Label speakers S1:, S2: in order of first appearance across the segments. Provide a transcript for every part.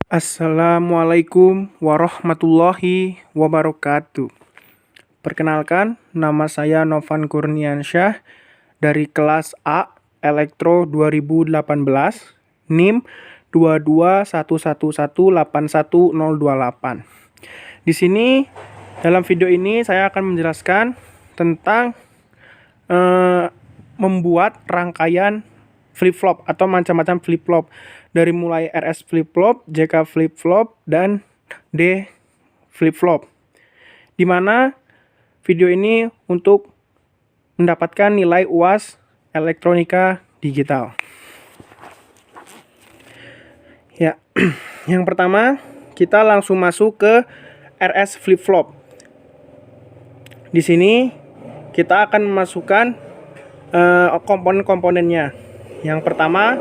S1: Assalamualaikum warahmatullahi wabarakatuh. Perkenalkan, nama saya Novan Kurniansyah dari kelas A Elektro 2018, NIM 22111811028. Di sini dalam video ini saya akan menjelaskan tentang membuat rangkaian flip-flop atau macam-macam flip-flop, dari mulai RS flip-flop, JK flip-flop, dan D flip-flop. Dimana video ini untuk mendapatkan nilai UAS elektronika digital. Ya, yang pertama kita langsung masuk ke RS flip-flop. Di sini kita akan memasukkan komponen-komponennya. Yang pertama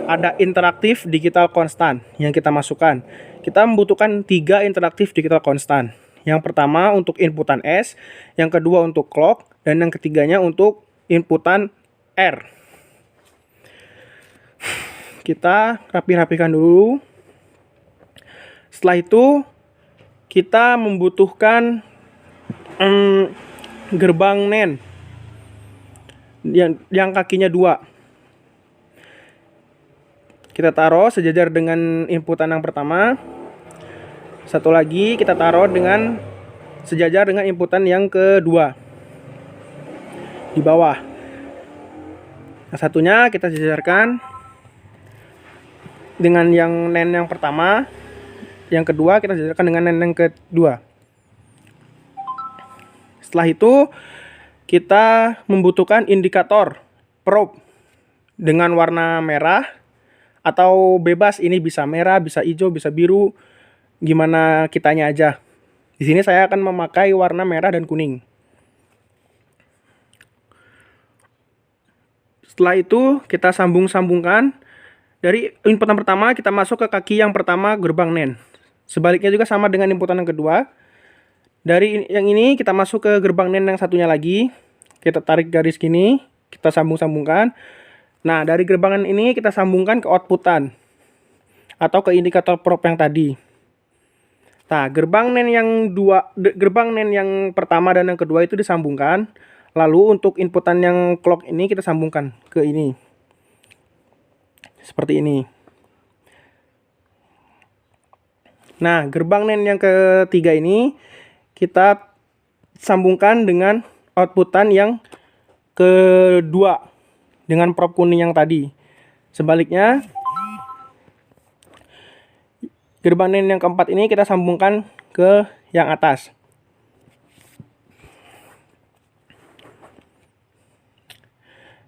S1: ada interaktif digital konstan yang kita masukkan. Kita membutuhkan 3 interaktif digital konstan. Yang pertama untuk inputan S, yang kedua untuk clock, dan yang ketiganya untuk inputan R. Kita rapi-rapikan dulu. Setelah itu kita membutuhkan gerbang NAND yang kakinya 2. Kita taruh sejajar dengan inputan yang pertama. Satu lagi kita taruh dengan sejajar dengan inputan yang kedua di bawah. Nah, satunya kita sejajarkan dengan yang NAND yang pertama. Yang kedua kita sejajarkan dengan NAND yang kedua. Setelah itu kita membutuhkan indikator probe dengan warna merah atau bebas, ini bisa merah, bisa hijau, bisa biru, gimana kitanya aja. Di sini saya akan memakai warna merah dan kuning. Setelah itu kita sambung-sambungkan. Dari inputan pertama kita masuk ke kaki yang pertama gerbang NAND. Sebaliknya juga sama dengan inputan yang kedua. Dari yang ini kita masuk ke gerbang NAND yang satunya lagi. Kita tarik garis gini, kita sambung-sambungkan. Nah, dari gerbang NAND ini kita sambungkan ke outputan atau ke indikator probe yang tadi. Nah, gerbang NAND yang pertama dan yang kedua itu disambungkan. Lalu untuk inputan yang clock ini kita sambungkan ke ini. Seperti ini. Nah, gerbang NAND yang ketiga ini kita sambungkan dengan outputan yang kedua dengan probe kuning yang tadi. Sebaliknya, gerbang NAND yang keempat ini kita sambungkan ke yang atas.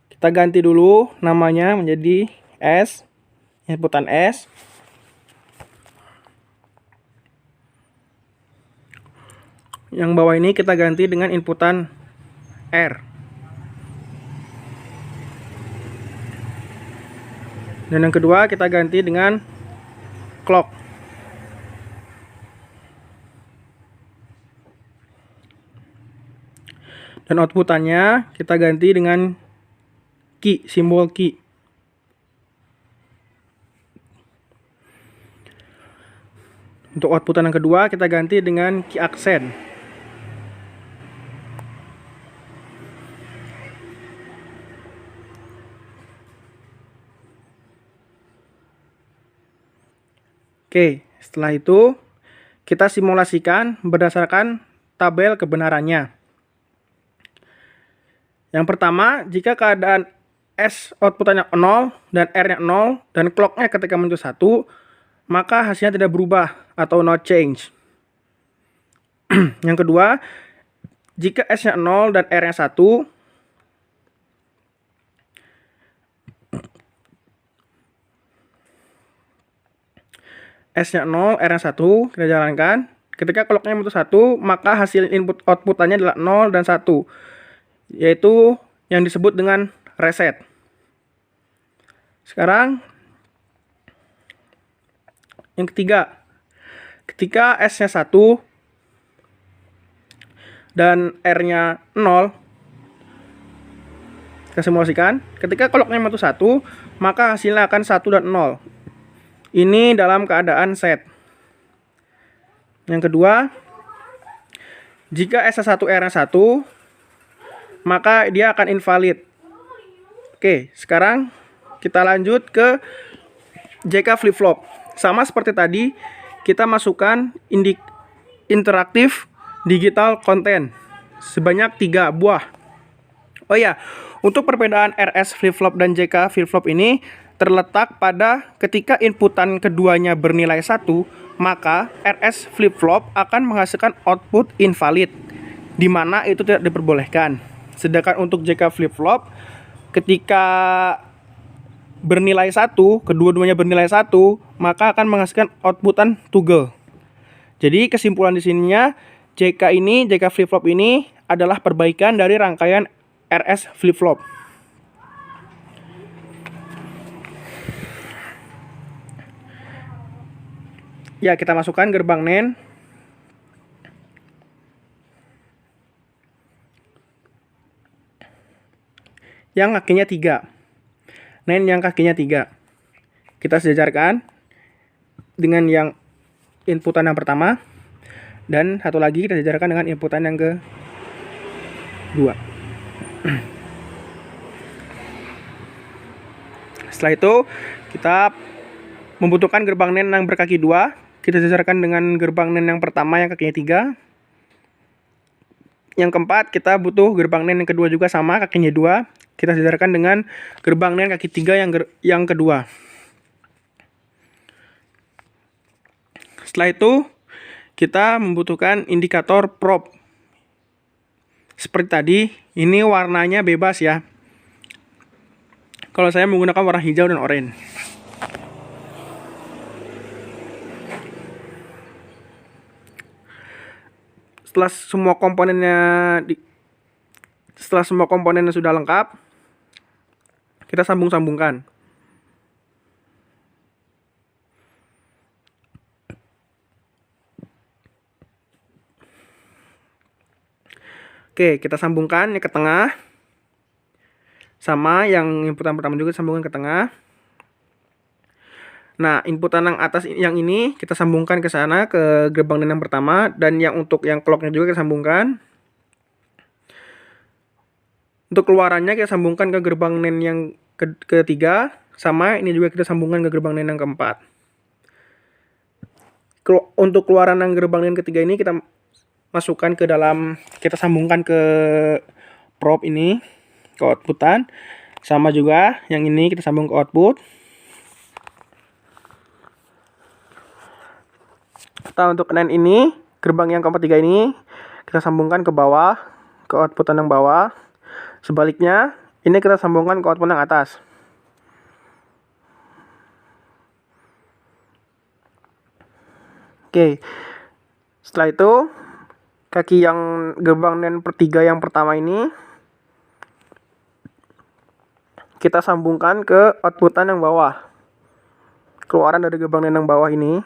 S1: Kita ganti dulu namanya menjadi S, inputan S. Yang bawah ini kita ganti dengan inputan R. Dan yang kedua kita ganti dengan clock. Dan outputannya kita ganti dengan key, simbol key. Untuk outputan yang kedua kita ganti dengan key aksen. Oke, setelah itu kita simulasikan berdasarkan tabel kebenarannya. Yang pertama, jika keadaan S outputannya 0 dan R-nya 0 dan clock-nya ketika menuju 1, maka hasilnya tidak berubah atau no change. Yang kedua, jika S-nya 0 dan R-nya 1, S-nya 0, R-nya 1, kita jalankan. Ketika clock-nya menuju 1, maka hasil input outputannya adalah 0 dan 1, yaitu yang disebut dengan reset. Sekarang yang ketiga, ketika S-nya 1 dan R-nya 0, kita simulasikan. Ketika clock-nya menuju 1, maka hasilnya akan 1 dan 0. Ini dalam keadaan set. Yang kedua, jika S1 R1, maka dia akan invalid. Oke, sekarang kita lanjut ke JK flip flop. Sama seperti tadi, kita masukkan interaktif digital content sebanyak 3 buah. Oh ya, untuk perbedaan RS flip flop dan JK flip flop ini terletak pada ketika inputan keduanya bernilai 1, maka RS flip flop akan menghasilkan output invalid, di mana itu tidak diperbolehkan. Sedangkan untuk JK flip flop, ketika bernilai 1, kedua-duanya bernilai 1, maka akan menghasilkan outputan toggle. Jadi kesimpulan di sininya, JK flip flop ini adalah perbaikan dari rangkaian RS flip flop. Ya, kita masukkan gerbang NAND. Yang kakinya 3. NAND yang kakinya 3. Kita sejajarkan dengan yang inputan yang pertama. Dan satu lagi kita sejajarkan dengan inputan yang kedua. Setelah itu, kita membutuhkan gerbang NAND yang berkaki 2. Kita sejajarkan dengan gerbang NAND yang pertama yang kakinya 3. Yang keempat, kita butuh gerbang NAND yang kedua juga sama, kakinya 2. Kita sejajarkan dengan gerbang NAND kaki 3 yang kedua. Setelah itu, kita membutuhkan indikator probe. Seperti tadi, ini warnanya bebas ya. Kalau saya menggunakan warna hijau dan oranye. Setelah semua komponennya sudah lengkap, kita sambung-sambungkan. Oke, kita sambungkan ke tengah. Sama yang inputan pertama juga sambungkan ke tengah. Nah, inputan yang atas yang ini kita sambungkan ke sana, ke gerbang NAND yang pertama. Dan yang untuk yang clocknya juga kita sambungkan. Untuk keluarannya kita sambungkan ke gerbang NAND yang ketiga. Sama ini juga kita sambungkan ke gerbang NAND yang keempat. Untuk keluaran yang gerbang NAND ketiga ini kita masukkan ke dalam, kita sambungkan ke probe ini, ke outputan. Sama juga yang ini kita sambung ke output. Nah, untuk NAND ini, gerbang yang keempat 3 ini kita sambungkan ke bawah, ke outputan yang bawah. Sebaliknya, ini kita sambungkan ke output yang atas. Oke. Setelah itu, kaki yang gerbang NAND per 3 yang pertama ini kita sambungkan ke outputan yang bawah. Keluaran dari gerbang NAND yang bawah ini.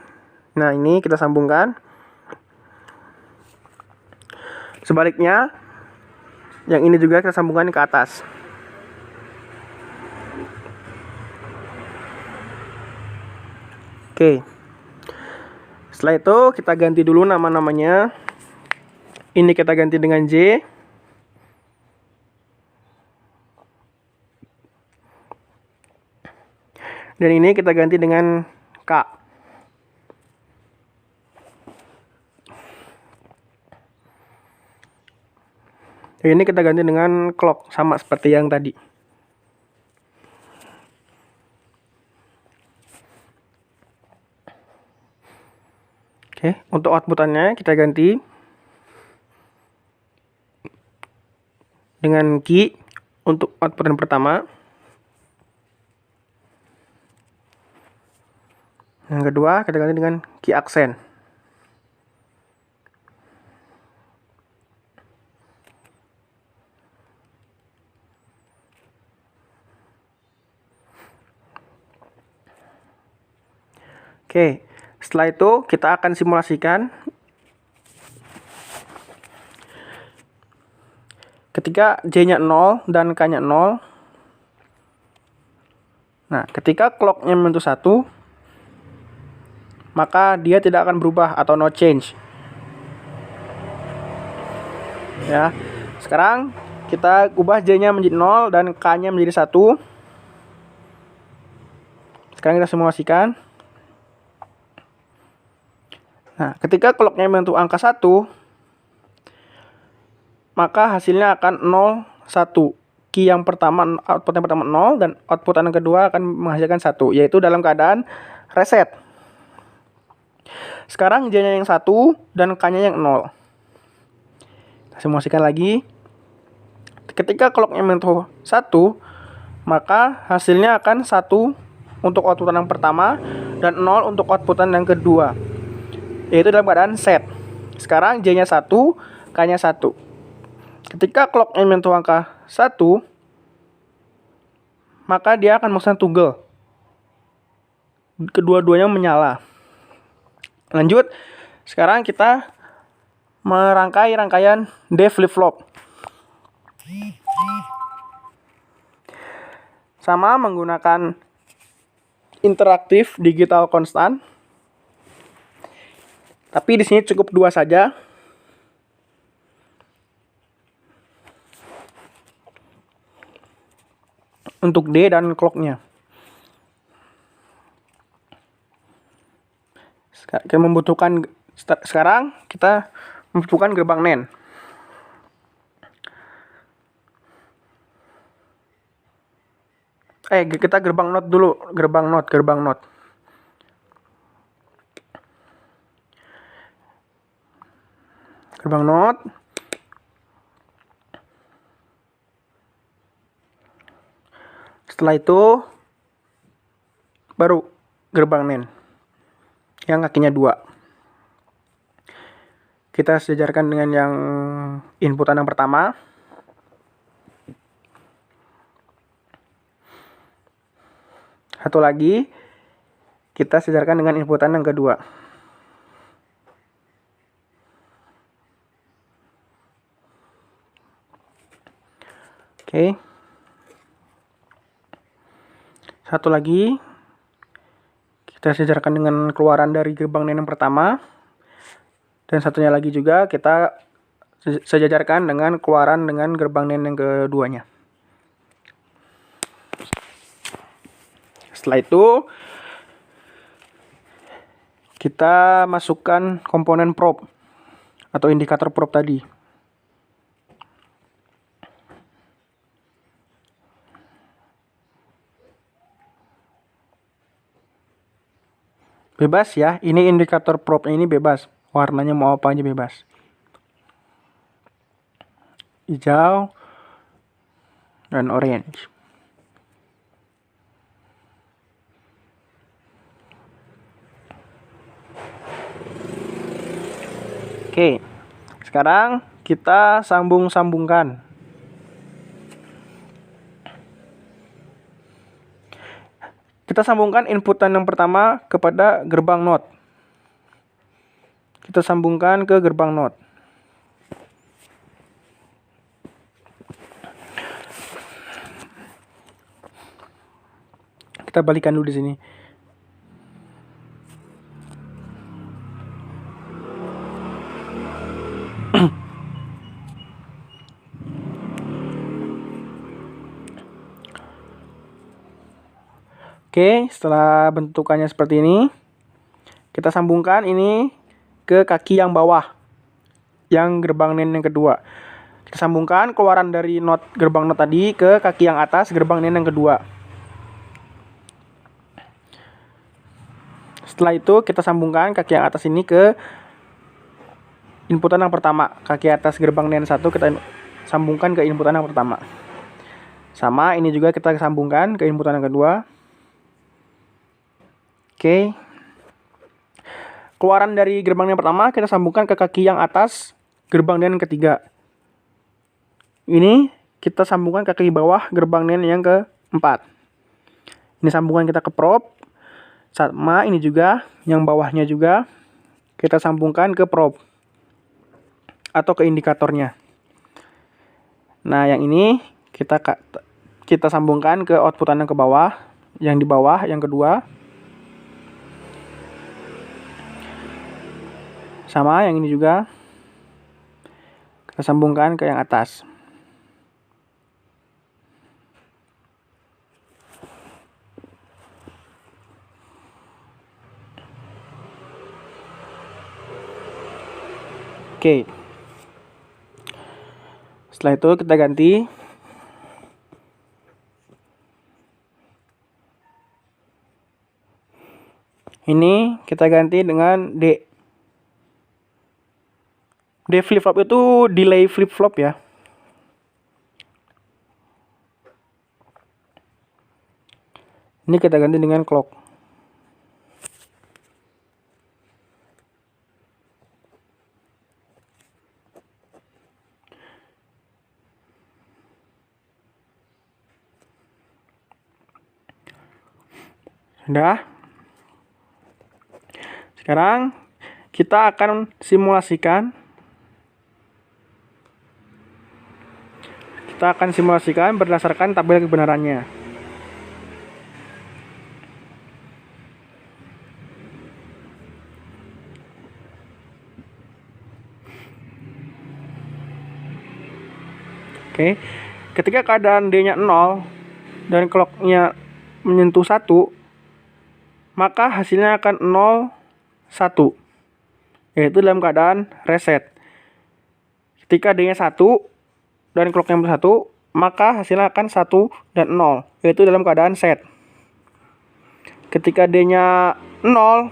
S1: Nah, ini kita sambungkan. Sebaliknya, yang ini juga kita sambungkan ke atas. Oke. Setelah itu, kita ganti dulu nama-namanya. Ini kita ganti dengan J. Dan ini kita ganti dengan K. Ini kita ganti dengan clock, sama seperti yang tadi. Oke, untuk outputannya kita ganti dengan key untuk output yang pertama. Yang kedua kita ganti dengan key aksen. Oke, setelah itu kita akan simulasikan ketika J-nya 0 dan K-nya 0. Nah, ketika clock-nya menyentuh 1, maka dia tidak akan berubah atau no change. Ya. Sekarang kita ubah J-nya menjadi 0 dan K-nya menjadi 1. Sekarang kita simulasikan. Nah, ketika clock-nya menyentuh angka 1, maka hasilnya akan 0, 1. Key yang pertama, output yang pertama 0, dan output yang kedua akan menghasilkan 1, yaitu dalam keadaan reset. Sekarang J-nya yang 1 dan K-nya yang 0. Kita simulasikan lagi. Ketika clock-nya menyentuh 1, maka hasilnya akan 1 untuk output yang pertama dan 0 untuk output yang kedua, yaitu dalam keadaan set. Sekarang J-nya 1, K-nya 1. Ketika clock-nya menyentuh angka 1, maka dia akan melakukan toggle. Kedua-duanya menyala. Lanjut, sekarang kita merangkai rangkaian D flip-flop. Sama menggunakan interaktif digital konstan. Tapi di sini cukup 2 saja. Untuk D dan clock-nya. Sekarang kita membutuhkan gerbang NAND. Kita gerbang NOT dulu, gerbang NOT. Gerbang NOT. Setelah itu baru gerbang NAND yang kakinya 2. Kita sejajarkan dengan yang inputan yang pertama. Satu lagi kita sejajarkan dengan inputan yang kedua. Oke. Satu lagi kita sejajarkan dengan keluaran dari gerbang NAND yang pertama. Dan satunya lagi juga kita sejajarkan dengan keluaran dengan gerbang NAND yang keduanya. Setelah itu kita masukkan komponen probe atau indikator probe tadi. Bebas ya, ini indikator probe ini bebas. Warnanya mau apa aja bebas. Hijau dan orange. Oke, sekarang kita sambung-sambungkan. Kita sambungkan inputan yang pertama kepada gerbang NOT. Kita sambungkan ke gerbang NOT. Kita balikan dulu di sini. Oke, setelah bentukannya seperti ini, kita sambungkan ini ke kaki yang bawah, yang gerbang NAND yang kedua. Kita sambungkan keluaran dari gerbang NOT tadi ke kaki yang atas gerbang NAND yang kedua. Setelah itu kita sambungkan kaki yang atas ini ke inputan yang pertama. Kaki atas gerbang NAND 1 kita sambungkan ke inputan yang pertama. Sama, ini juga kita sambungkan ke inputan yang kedua. Oke. Keluaran dari gerbang yang pertama kita sambungkan ke kaki yang atas gerbang NAND ketiga. Ini kita sambungkan ke kaki bawah gerbang NAND yang keempat. Ini sambungan kita ke probe. Sama, ini juga yang bawahnya juga kita sambungkan ke probe atau ke indikatornya. Nah, yang ini kita sambungkan ke outputan yang ke bawah, yang di bawah yang kedua. Sama, yang ini juga Kita sambungkan ke yang atas. Oke. Setelah itu kita ganti. Ini kita ganti dengan D. D flip flop itu delay flip flop ya. Ini kita ganti dengan clock. Sudah. Sekarang kita akan simulasikan. Kita akan simulasikan berdasarkan tabel kebenarannya. Oke. Ketika keadaan D-nya 0 dan clock-nya menyentuh 1, maka hasilnya akan 0, 1, yaitu dalam keadaan reset. Ketika D-nya 1 dan clock-nya 1, maka hasilnya akan 1 dan 0, yaitu dalam keadaan set. Ketika D-nya 0,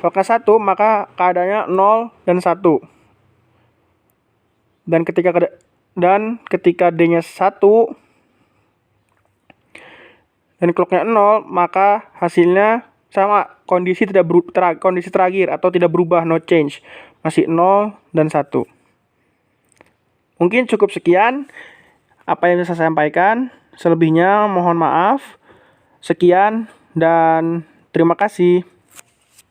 S1: clock-nya 1, maka keadaannya 0 dan 1. Dan ketika D-nya 1 dan clock-nya 0, maka hasilnya sama, kondisi terakhir atau tidak berubah, no change, masih 0 dan 1. Mungkin cukup sekian apa yang bisa saya sampaikan. Selebihnya mohon maaf. Sekian dan terima kasih.